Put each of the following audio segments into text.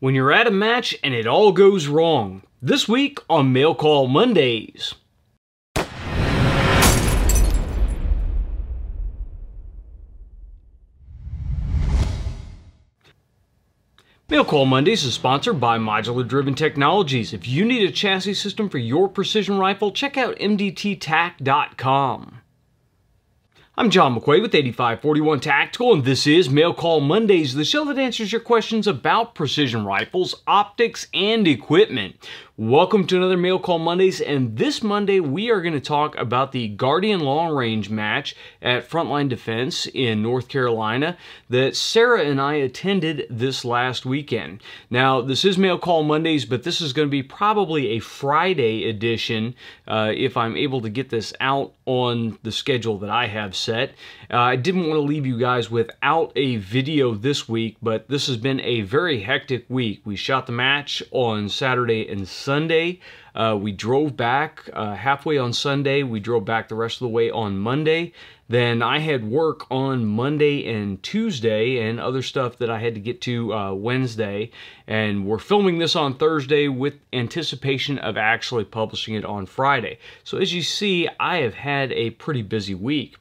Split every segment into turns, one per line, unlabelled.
when you're at a match and it all goes wrong. This week on Mail Call Mondays. Mail Call Mondays is sponsored by Modular Driven Technologies. If you need a chassis system for your precision rifle, check out mdttac.com. I'm John McQuay with 8541 Tactical, and this is Mail Call Mondays, the show that answers your questions about precision rifles, optics, and equipment. Welcome to another Mail Call Mondays, and this Monday we are going to talk about the Guardian Long Range match at Frontline Defense in North Carolina that Sarah and I attended this last weekend. Now, this is Mail Call Mondays, but this is going to be probably a Friday edition if I'm able to get this out on the schedule that I have set. I didn't want to leave you guys without a video this week, but this has been a very hectic week. We shot the match on Saturday and Sunday. We drove back halfway on Sunday. We drove back the rest of the way on Monday. Then I had work on Monday and Tuesday and other stuff that I had to get to Wednesday. And we're filming this on Thursday with anticipation of actually publishing it on Friday. So as you see, I have had a pretty busy week.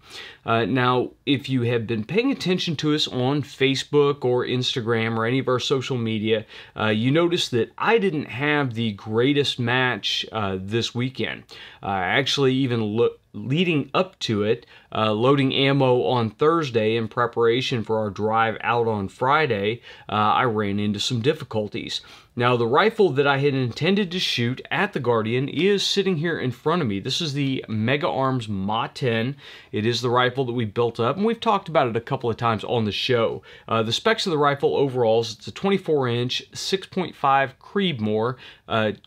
Now, if you have been paying attention to us on Facebook or Instagram or any of our social media, you notice that I didn't have the greatest match this weekend. Actually, even leading up to it, loading ammo on Thursday in preparation for our drive out on Friday, I ran into some difficulties. Now, the rifle that I had intended to shoot at the Guardian is sitting here in front of me. This is the Mega Arms Motton. It is the rifle that we built up, and we've talked about it a couple of times on the show. The specs of the rifle overall is it's a 24-inch, 6.5 Creedmoor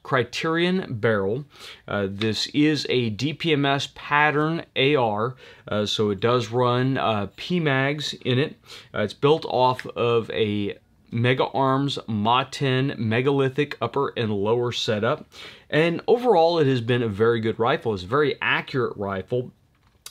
Criterion barrel. This is a DPMS pattern AR, so it does run PMags in it. It's built off of a Mega Arms Motton megalithic upper and lower setup, and overall it has been a very good rifle. It's a very accurate rifle,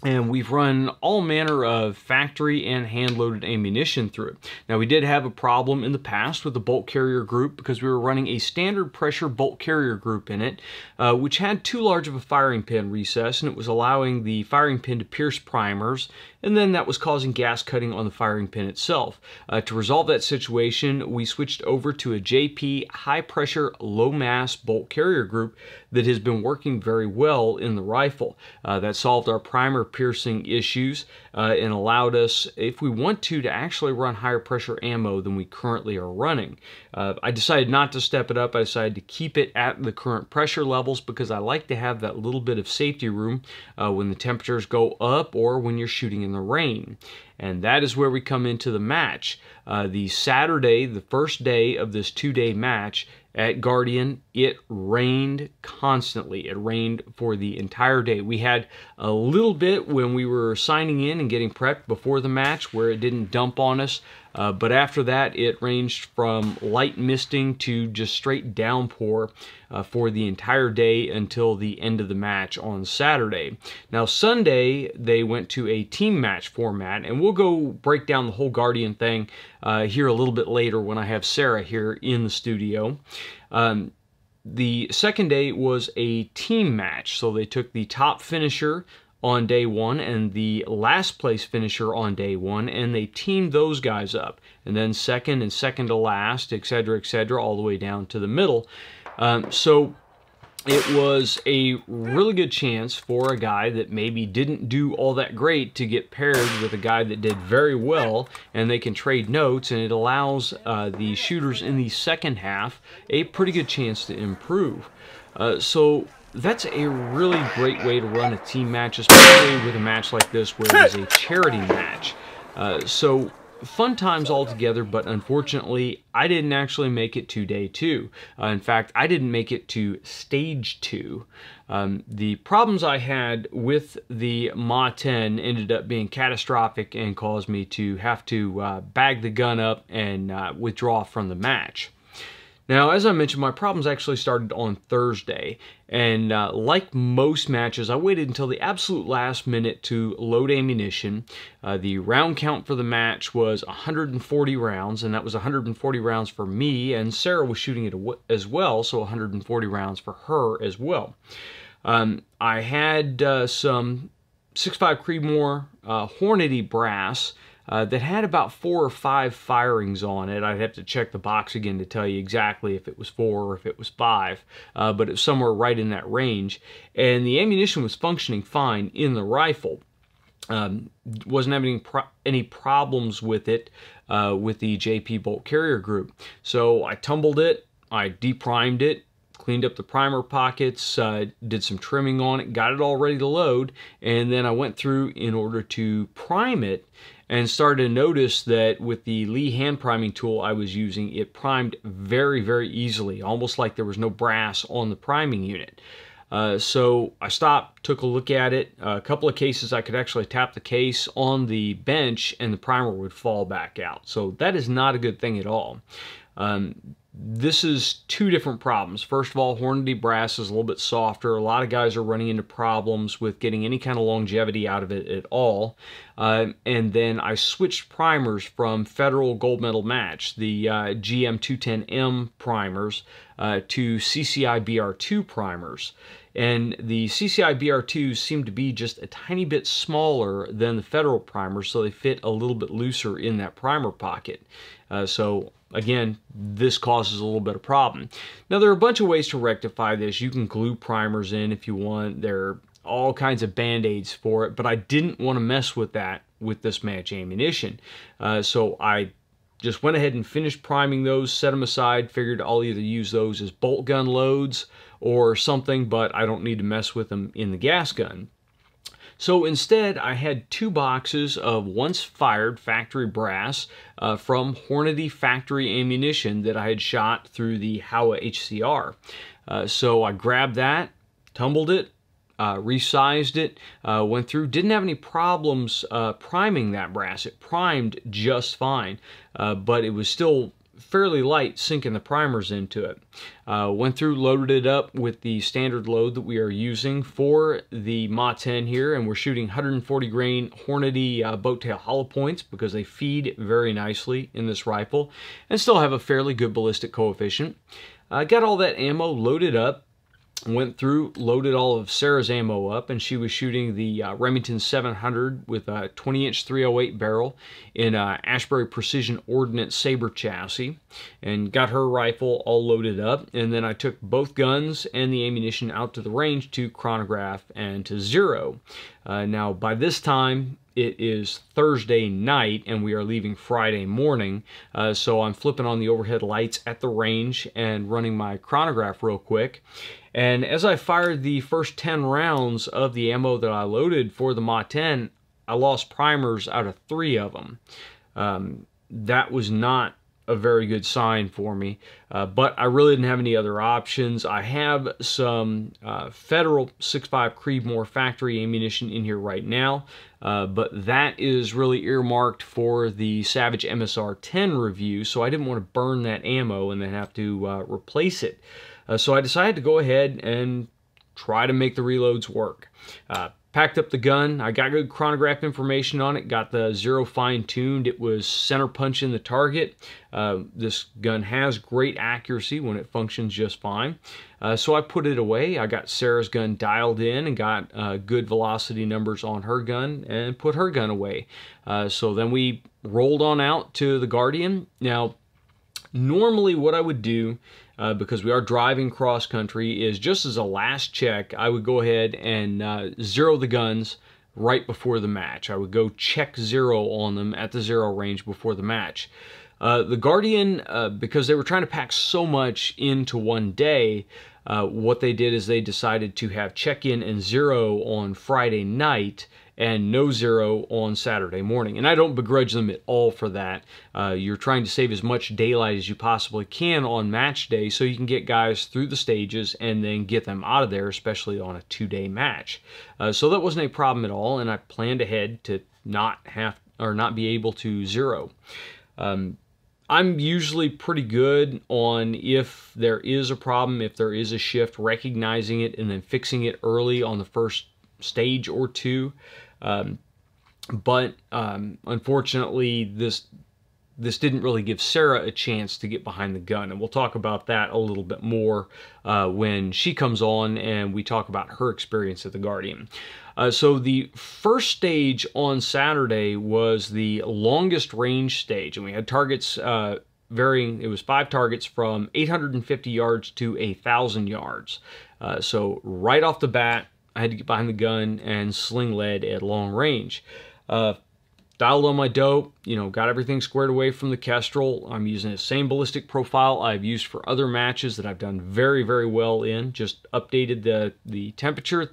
and we've run all manner of factory and hand-loaded ammunition through it. Now, we did have a problem in the past with the bolt carrier group because we were running a standard pressure bolt carrier group in it, which had too large of a firing pin recess, and it was allowing the firing pin to pierce primers, and then that was causing gas cutting on the firing pin itself. To resolve that situation, we switched over to a JP high-pressure, low-mass bolt carrier group that has been working very well in the rifle. That solved our primer piercing issues and allowed us, if we want to actually run higher pressure ammo than we currently are running. I decided not to step it up. I decided to keep it at the current pressure levels because I like to have that little bit of safety room when the temperatures go up or when you're shooting in the rain. And that is where we come into the match. The Saturday, the first day of this two-day match at Guardian, it rained constantly. It rained for the entire day. We had a little bit when we were signing in and getting prepped before the match where it didn't dump on us, but after that it ranged from light misting to just straight downpour for the entire day until the end of the match on Saturday. Now, Sunday they went to a team match format, and we'll go break down the whole Guardian thing here a little bit later when I have Sarah here in the studio. The second day was a team match, so they took the top finisher on day one and the last place finisher on day one, and they teamed those guys up, and then second and second to last, etc., all the way down to the middle. So it was a really good chance for a guy that maybe didn't do all that great to get paired with a guy that did very well, and they can trade notes, and it allows the shooters in the second half a pretty good chance to improve. So that's a really great way to run a team match, especially with a match like this where it is a charity match. So fun times all together, but unfortunately I didn't actually make it to day two. In fact, I didn't make it to stage two. The problems I had with the Motton ended up being catastrophic and caused me to have to bag the gun up and withdraw from the match. Now, as I mentioned, my problems actually started on Thursday, and like most matches, I waited until the absolute last minute to load ammunition. The round count for the match was 140 rounds, and that was 140 rounds for me, and Sarah was shooting it as well, so 140 rounds for her as well. I had some 6.5 Creedmoor Hornady brass that had about 4 or 5 firings on it. I'd have to check the box again to tell you exactly if it was 4 or if it was 5, but it was somewhere right in that range. And the ammunition was functioning fine in the rifle. Wasn't having any problems with it with the JP bolt carrier group. So I tumbled it, I deprimed it, cleaned up the primer pockets, did some trimming on it, got it all ready to load, and then I went through in order to prime it and started to notice that with the Lee hand priming tool I was using, it primed very, very easily, almost like there was no brass on the priming unit. So I stopped, took a look at it. A couple of cases I could actually tap the case on the bench and the primer would fall back out. So that is not a good thing at all. This is two different problems. First of all, Hornady brass is a little bit softer. A lot of guys are running into problems with getting any kind of longevity out of it at all. And then I switched primers from Federal Gold Medal Match, the GM210M primers, to CCI BR2 primers. And the CCI BR2s seem to be just a tiny bit smaller than the Federal primers, so they fit a little bit looser in that primer pocket. So again, this causes a little bit of problem. Now, there are a bunch of ways to rectify this. You can glue primers in if you want. There are all kinds of band-aids for it, but I didn't want to mess with that with this match ammunition. So I just went ahead and finished priming those, set them aside, figured I'll either use those as bolt gun loads or something, but I don't need to mess with them in the gas gun. So instead, I had 2 boxes of once fired factory brass from Hornady factory ammunition that I had shot through the Howa HCR. So I grabbed that, tumbled it, resized it, went through, didn't have any problems priming that brass. It primed just fine, but it was still fairly light sinking the primers into it. Went through, loaded it up with the standard load that we are using for the Motton here, and we're shooting 140 grain Hornady boat tail hollow points because they feed very nicely in this rifle and still have a fairly good ballistic coefficient. Got all that ammo loaded up. Went through, loaded all of Sarah's ammo up, and she was shooting the Remington 700 with a 20-inch 308 barrel in Ashbury Precision Ordnance Saber chassis, and got her rifle all loaded up. And then I took both guns and the ammunition out to the range to chronograph and to zero. Now, by this time, it is Thursday night and we are leaving Friday morning, so I'm flipping on the overhead lights at the range and running my chronograph real quick. And as I fired the first 10 rounds of the ammo that I loaded for the Motton, I lost primers out of 3 of them. That was not a very good sign for me, but I really didn't have any other options. I have some Federal 6.5 Creedmoor factory ammunition in here right now, but that is really earmarked for the Savage MSR-10 review, so I didn't want to burn that ammo and then have to replace it. So I decided to go ahead and try to make the reloads work. Packed up the gun. I got good chronograph information on it, got the zero fine-tuned. It was center punching the target. This gun has great accuracy when it functions just fine. So I put it away. I got Sarah's gun dialed in and got good velocity numbers on her gun and put her gun away. So then we rolled on out to the Guardian. Now, normally what I would do, because we are driving cross country, is just as a last check, I would go ahead and zero the guns right before the match. I would go check zero on them at the zero range before the match. The Guardian, because they were trying to pack so much into one day, what they did is they decided to have check-in and zero on Friday night and no zero on Saturday morning. And I don't begrudge them at all for that. You're trying to save as much daylight as you possibly can on match day so you can get guys through the stages and then get them out of there, especially on a 2-day match. So that wasn't a problem at all, and I planned ahead to not be able to zero. I'm usually pretty good on, if there is a problem, if there is a shift, recognizing it and then fixing it early on the first stage or two. But unfortunately, this didn't really give Sarah a chance to get behind the gun, and we'll talk about that a little bit more when she comes on and we talk about her experience at the Guardian. So the first stage on Saturday was the longest range stage, and we had targets varying. It was 5 targets from 850 yards to 1,000 yards. So right off the bat, I had to get behind the gun and sling lead at long range. Dialed on my dope, got everything squared away from the Kestrel. I'm using the same ballistic profile I've used for other matches that I've done very, very well in. Just updated the temperature.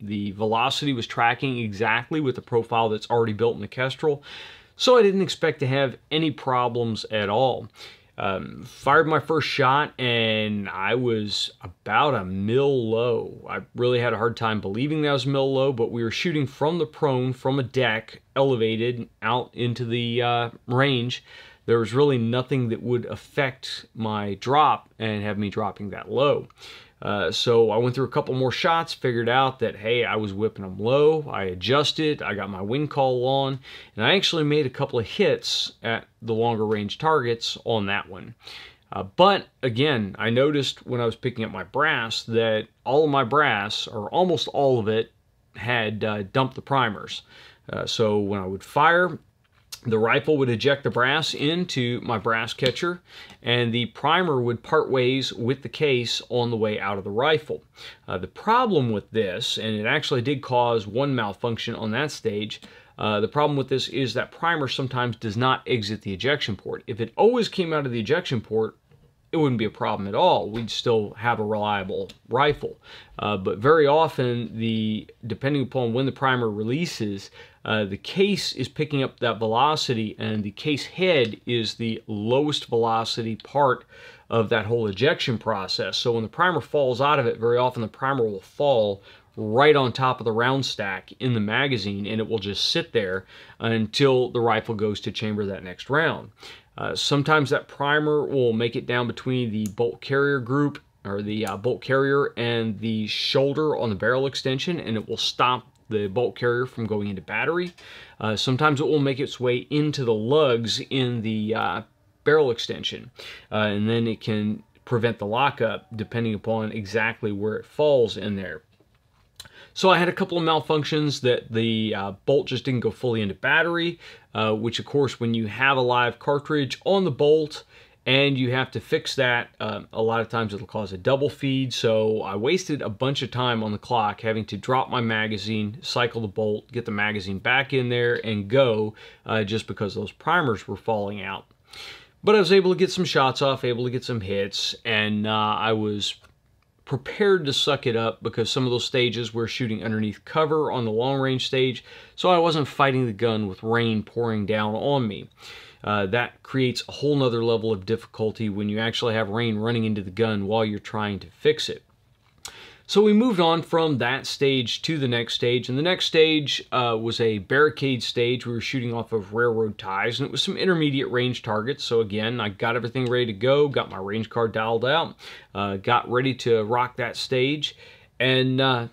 The velocity was tracking exactly with the profile that's already built in the Kestrel. So I didn't expect to have any problems at all. Fired my first shot and I was about a mil low. I really had a hard time believing that was mil low, but we were shooting from the prone, from a deck, elevated out into the range. There was really nothing that would affect my drop and have me dropping that low. So I went through a couple more shots, figured out that, hey, I was whipping them low. I adjusted, I got my wing call on, and I actually made a couple of hits at the longer range targets on that one. But again, I noticed when I was picking up my brass that all of my brass, or almost all of it, had dumped the primers. So when I would fire, the rifle would eject the brass into my brass catcher, and the primer would part ways with the case on the way out of the rifle. The problem with this, and it actually did cause one malfunction on that stage, the problem with this is that primer sometimes does not exit the ejection port. If it always came out of the ejection port, it wouldn't be a problem at all. We'd still have a reliable rifle. But very often, depending upon when the primer releases, the case is picking up that velocity, and the case head is the lowest velocity part of that whole ejection process. So when the primer falls out of it, very often the primer will fall right on top of the round stack in the magazine, and it will just sit there until the rifle goes to chamber that next round. Sometimes that primer will make it down between the bolt carrier group, or the bolt carrier and the shoulder on the barrel extension, and it will stop the bolt carrier from going into battery. Sometimes it will make its way into the lugs in the barrel extension, and then it can prevent the lockup depending upon exactly where it falls in there. So I had a couple of malfunctions that the bolt just didn't go fully into battery, which of course when you have a live cartridge on the bolt and you have to fix that, a lot of times it'll cause a double feed. So I wasted a bunch of time on the clock having to drop my magazine, cycle the bolt, get the magazine back in there and go, just because those primers were falling out. But I was able to get some shots off, able to get some hits, and I was prepared to suck it up because some of those stages we're shooting underneath cover on the long range stage, so I wasn't fighting the gun with rain pouring down on me. That creates a whole nother level of difficulty when you actually have rain running into the gun while you're trying to fix it. So we moved on from that stage to the next stage, and the next stage was a barricade stage. We were shooting off of railroad ties, and it was some intermediate range targets. So again, I got everything ready to go, got my range card dialed out, got ready to rock that stage, and I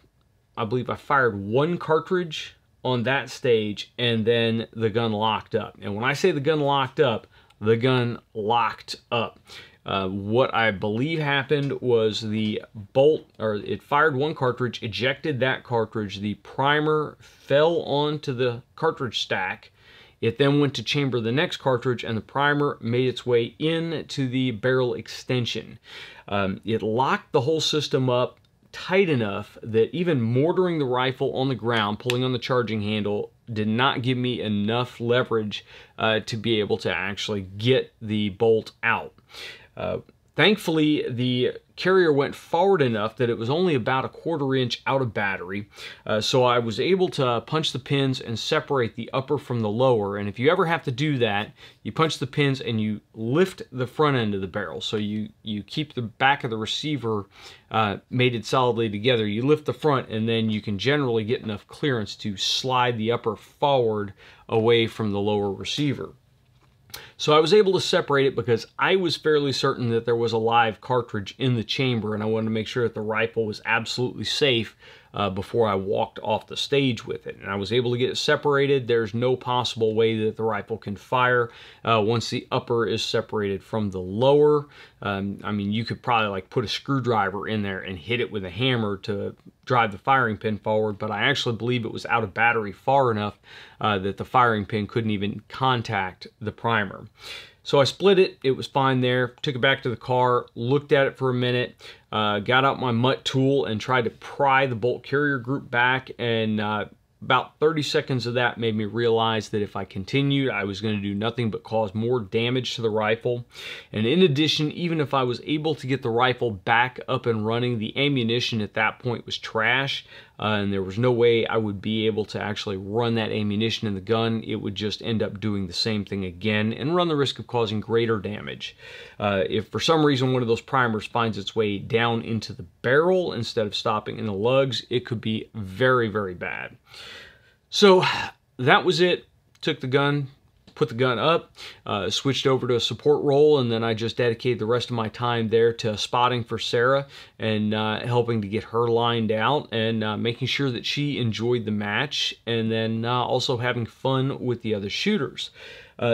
believe I fired one cartridge on that stage, and then the gun locked up. And when I say the gun locked up, the gun locked up. What I believe happened was the bolt, or it fired one cartridge, ejected that cartridge, the primer fell onto the cartridge stack, it then went to chamber the next cartridge, and the primer made its way into the barrel extension. It locked the whole system up tight enough that even mortaring the rifle on the ground, pulling on the charging handle, did not give me enough leverage to be able to actually get the bolt out. Thankfully, the carrier went forward enough that it was only about a quarter inch out of battery, so I was able to punch the pins and separate the upper from the lower. And if you ever have to do that, you punch the pins and you lift the front end of the barrel, so you keep the back of the receiver mated solidly together. You lift the front, and then you can generally get enough clearance to slide the upper forward away from the lower receiver. So I was able to separate it because I was fairly certain that there was a live cartridge in the chamber, and I wanted to make sure that the rifle was absolutely safe before I walked off the stage with it. And I was able to get it separated. There's no possible way that the rifle can fire once the upper is separated from the lower. I mean, you could probably like put a screwdriver in there and hit it with a hammer to drive the firing pin forward, but I actually believe it was out of battery far enough that the firing pin couldn't even contact the primer. So I split it, it was fine there, took it back to the car, looked at it for a minute, got out my Mott tool and tried to pry the bolt carrier group back, and about 30 seconds of that made me realize that if I continued, I was going to do nothing but cause more damage to the rifle. And in addition, even if I was able to get the rifle back up and running, the ammunition at that point was trash, and there was no way I would be able to actually run that ammunition in the gun. It would just end up doing the same thing again and run the risk of causing greater damage. If for some reason one of those primers finds its way down into the barrel instead of stopping in the lugs, it could be very, very bad. So that was it. Took the gun, put the gun up, switched over to a support role, and then I just dedicated the rest of my time there to spotting for Sarah and helping to get her lined out and making sure that she enjoyed the match, and then also having fun with the other shooters.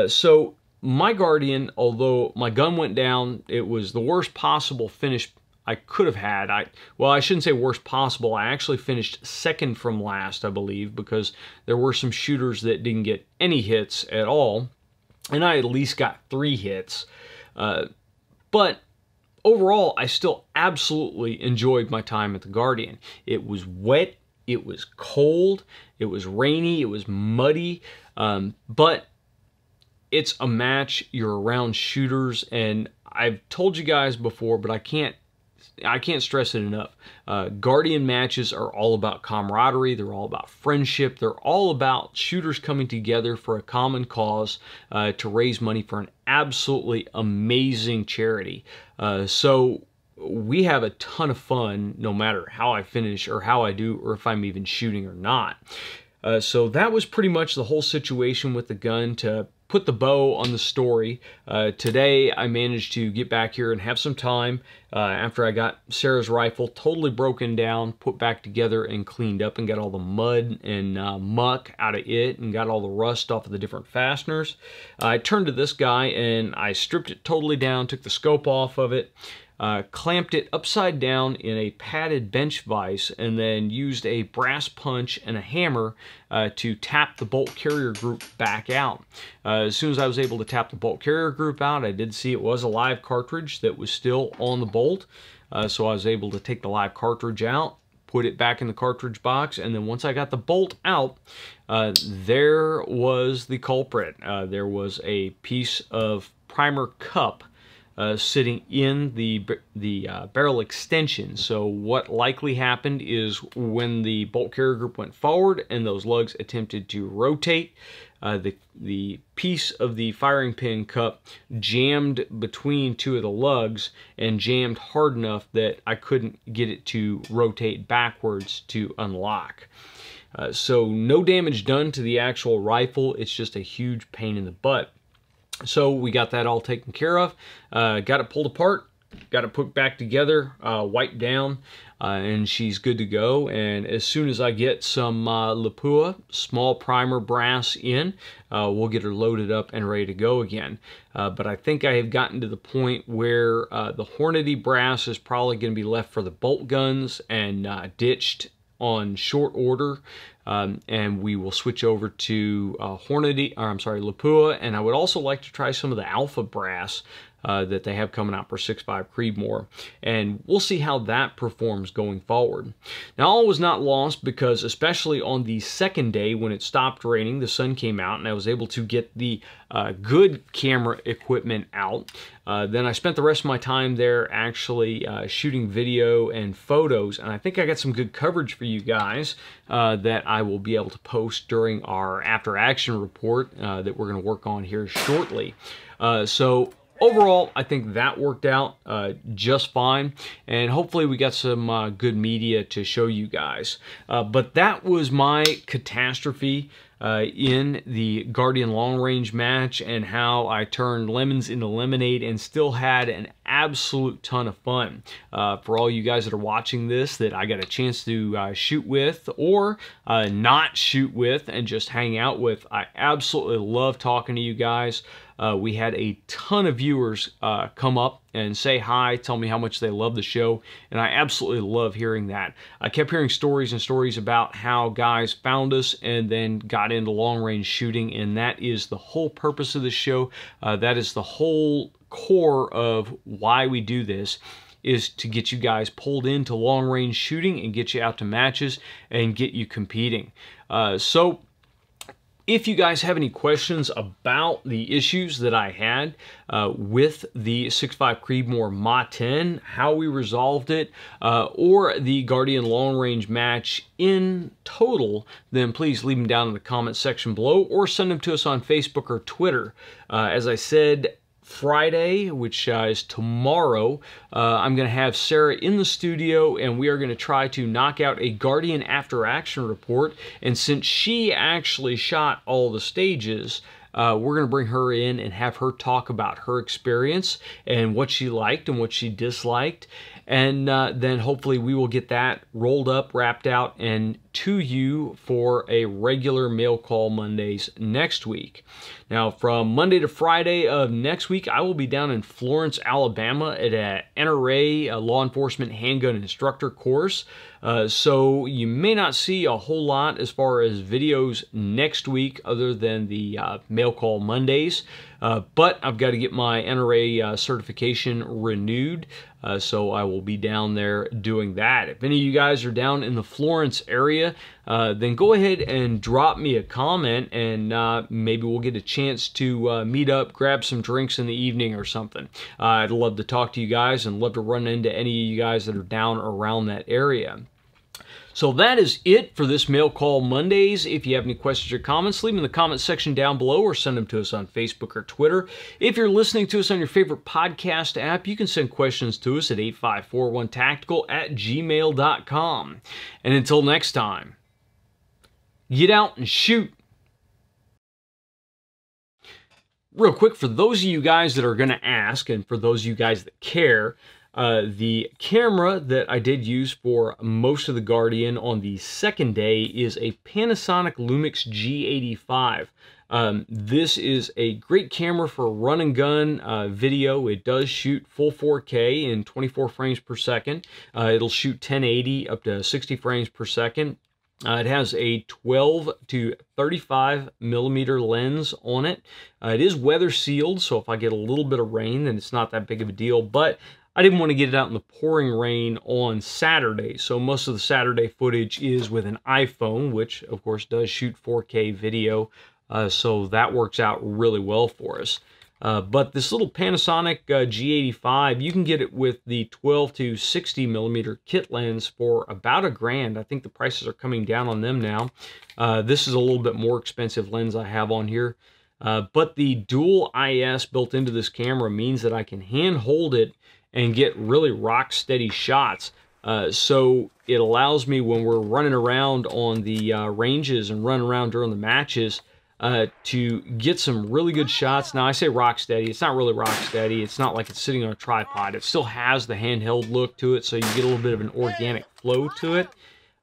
So my Guardian, although my gun went down, it was the worst possible finish I could have had. Well, I shouldn't say worst possible. I actually finished second from last, I believe, because there were some shooters that didn't get any hits at all, and I at least got 3 hits. But overall, I still absolutely enjoyed my time at the Guardian. It was wet, it was cold, it was rainy, it was muddy, but it's a match. You're around shooters, and I've told you guys before, but I can't stress it enough. Guardian matches are all about camaraderie. They're all about friendship. They're all about shooters coming together for a common cause to raise money for an absolutely amazing charity. So we have a ton of fun no matter how I finish or how I do or if I'm even shooting or not. So that was pretty much the whole situation with the gun. To put the bow on the story, today I managed to get back here and have some time after I got Sarah's rifle totally broken down, put back together and cleaned up, and got all the mud and muck out of it and got all the rust off of the different fasteners. I turned to this guy and I stripped it totally down, took the scope off of it, clamped it upside down in a padded bench vise, and then used a brass punch and a hammer to tap the bolt carrier group back out. As soon as I was able to tap the bolt carrier group out, I did see it was a live cartridge that was still on the bolt, so I was able to take the live cartridge out, put it back in the cartridge box, and then once I got the bolt out, there was the culprit. There was a piece of primer cup sitting in the barrel extension. So what likely happened is when the bolt carrier group went forward and those lugs attempted to rotate, the piece of the firing pin cup jammed between 2 of the lugs and jammed hard enough that I couldn't get it to rotate backwards to unlock. So no damage done to the actual rifle. It's just a huge pain in the butt. So we got that all taken care of, got it pulled apart, got it put back together, wiped down, and she's good to go. And as soon as I get some Lapua small primer brass in, we'll get her loaded up and ready to go again. But I think I have gotten to the point where the Hornady brass is probably going to be left for the bolt guns and ditched on short order, and we will switch over to Lapua, and I would also like to try some of the Alpha brass that they have coming out for 6.5 Creedmoor, and we'll see how that performs going forward. Now, all was not lost, because especially on the second day when it stopped raining, the sun came out and I was able to get the good camera equipment out. Then I spent the rest of my time there actually shooting video and photos, and I think I got some good coverage for you guys that I will be able to post during our after action report that we're going to work on here shortly. So overall, I think that worked out just fine, and hopefully we got some good media to show you guys. But that was my catastrophe. in the Guardian long range match and how I turned lemons into lemonade and still had an absolute ton of fun. For all you guys that are watching this that I got a chance to shoot with or not shoot with and just hang out with, I absolutely love talking to you guys. We had a ton of viewers come up and say hi, tell me how much they love the show, and I absolutely love hearing that. I kept hearing stories and stories about how guys found us and then got into long-range shooting, and that is the whole purpose of the show. That is the whole core of why we do this, is to get you guys pulled into long-range shooting and get you out to matches and get you competing. So if you guys have any questions about the issues that I had with the 6.5 Creedmoor Motton, how we resolved it, or the Guardian long range match in total, then please leave them down in the comment section below or send them to us on Facebook or Twitter. As I said, Friday, which is tomorrow, I'm going to have Sarah in the studio and we are going to try to knock out a Guardian after action report. And since she actually shot all the stages, we're going to bring her in and have her talk about her experience and what she liked and what she disliked. And then hopefully we will get that rolled up, wrapped out, and to you for a regular Mail Call Mondays next week. Now, from Monday to Friday of next week, I will be down in Florence, Alabama at an NRA, a law enforcement handgun instructor course. So you may not see a whole lot as far as videos next week other than the Mail Call Mondays. But I've got to get my NRA certification renewed, so I will be down there doing that. If any of you guys are down in the Florence area, then go ahead and drop me a comment, and maybe we'll get a chance to meet up, grab some drinks in the evening or something. I'd love to talk to you guys and love to run into any of you guys that are down around that area. So that is it for this Mail Call Mondays. If you have any questions or comments, leave them in the comment section down below or send them to us on Facebook or Twitter. If you're listening to us on your favorite podcast app, you can send questions to us at 854-1tactical@gmail.com. And until next time, get out and shoot. Real quick, for those of you guys that are going to ask, and for those of you guys that care, the camera that I did use for most of the Guardian on the second day is a Panasonic Lumix G85. This is a great camera for run and gun video. It does shoot full 4K in 24 frames per second. It'll shoot 1080 up to 60 frames per second. It has a 12 to 35 millimeter lens on it. It is weather sealed, so if I get a little bit of rain, then it's not that big of a deal, but I didn't want to get it out in the pouring rain on Saturday, so most of the Saturday footage is with an iPhone, which of course does shoot 4K video, so that works out really well for us. But this little Panasonic G85, you can get it with the 12 to 60 millimeter kit lens for about $1,000. I think the prices are coming down on them now. This is a little bit more expensive lens I have on here. But the dual IS built into this camera means that I can hand hold it and get really rock steady shots. So it allows me, when we're running around on the ranges and running around during the matches, to get some really good shots. Now, I say rock steady. It's not really rock steady. It's not like it's sitting on a tripod. It still has the handheld look to it, so you get a little bit of an organic flow to it.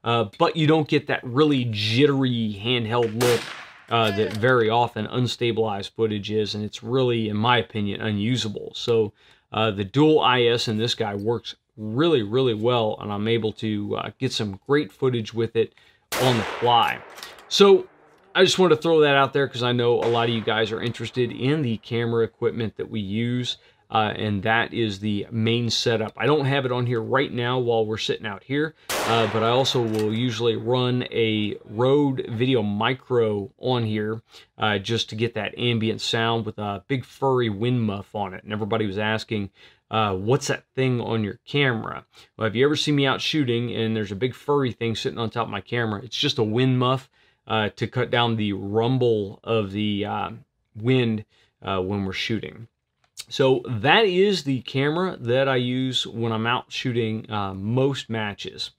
But you don't get that really jittery handheld look that very often unstabilized footage is, and it's really, in my opinion, unusable. So the dual IS in this guy works really, really well, and I'm able to get some great footage with it on the fly. So I just wanted to throw that out there because I know a lot of you guys are interested in the camera equipment that we use, and that is the main setup. I don't have it on here right now while we're sitting out here, but I also will usually run a Rode Video Micro on here just to get that ambient sound with a big furry wind muff on it. And everybody was asking, what's that thing on your camera? Well, if you ever see me out shooting and there's a big furry thing sitting on top of my camera, it's just a wind muff to cut down the rumble of the wind when we're shooting. So that is the camera that I use when I'm out shooting most matches.